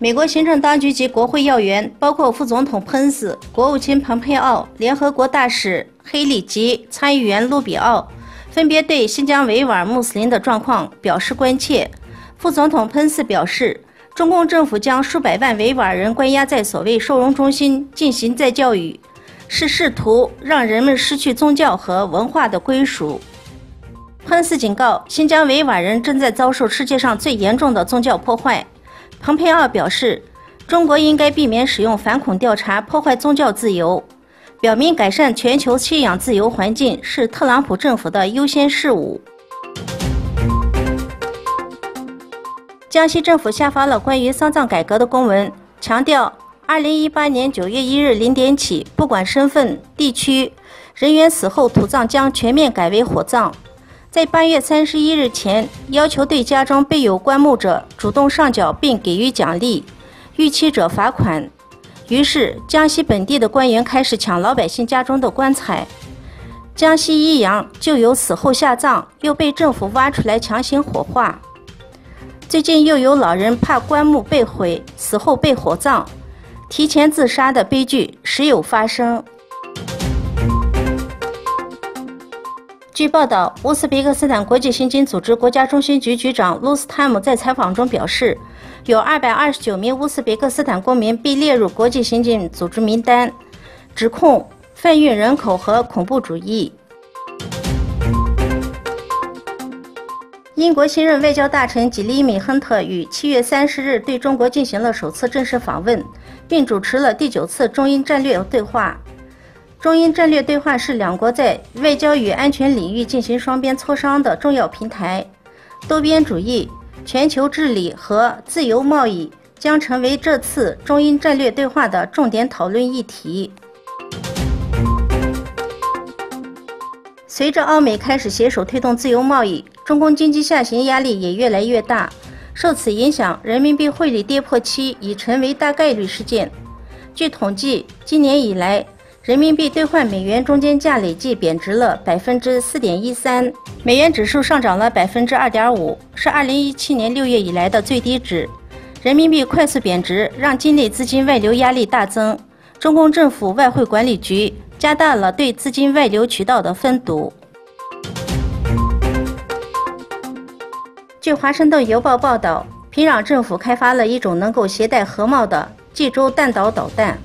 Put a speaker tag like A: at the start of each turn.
A: 美国行政当局及国会要员，包括副总统彭斯、国务卿蓬佩奥、联合国大使黑利及参议员卢比奥，分别对新疆维吾尔穆斯林的状况表示关切。副总统彭斯表示，中共政府将数百万维吾尔人关押在所谓收容中心进行再教育，是试图让人们失去宗教和文化的归属。彭斯警告，新疆维吾尔人正在遭受世界上最严重的宗教破坏。蓬佩奥表示，中国应该避免使用反恐调查破坏宗教自由，表明改善全球信仰自由环境是特朗普政府的优先事务。江西政府下发了关于丧葬改革的公文，强调2018年9月1日0点起，不管身份、地区，人员死后土葬将全面改为火葬。在8月31日前，要求对家中备有棺木者主动上缴并给予奖励，逾期者罚款。于是，江西本地的官员开始抢老百姓家中的棺材。江西益阳就有死后下葬，又被政府挖出来强行火化。最近又有老人怕棺木被毁，死后被火葬，提前自杀的悲剧时有发生。据报道，乌兹别克斯坦国际刑警组织国家中心局局长卢斯坦姆在采访中表示，有229名乌兹别克斯坦公民被列入国际刑警组织名单，指控贩运人口和恐怖主义。英国新任外交大臣吉里米·亨特于7月30日对中国进行了首次正式访问，并主持了第9次中英战略对话。中英战略对话是两国在外交与安全领域进行双边磋商的重要平台。多边主义、全球治理和自由贸易将成为这次中英战略对话的重点讨论议题。随着澳美开始携手推动自由贸易，中共经济下行压力也越来越大。受此影响，人民币汇率跌破7已成为大概率事件。据统计，今年以来，人民币兑换美元中间价累计贬值了 4.13%， 美元指数上涨了 2.5%， 是2017年6月以来的最低值。人民币快速贬值让境内资金外流压力大增，中共政府外汇管理局加大了对资金外流渠道的封堵。据华盛顿邮报报道，平壤政府开发了一种能够携带核帽的济州弹道导弹。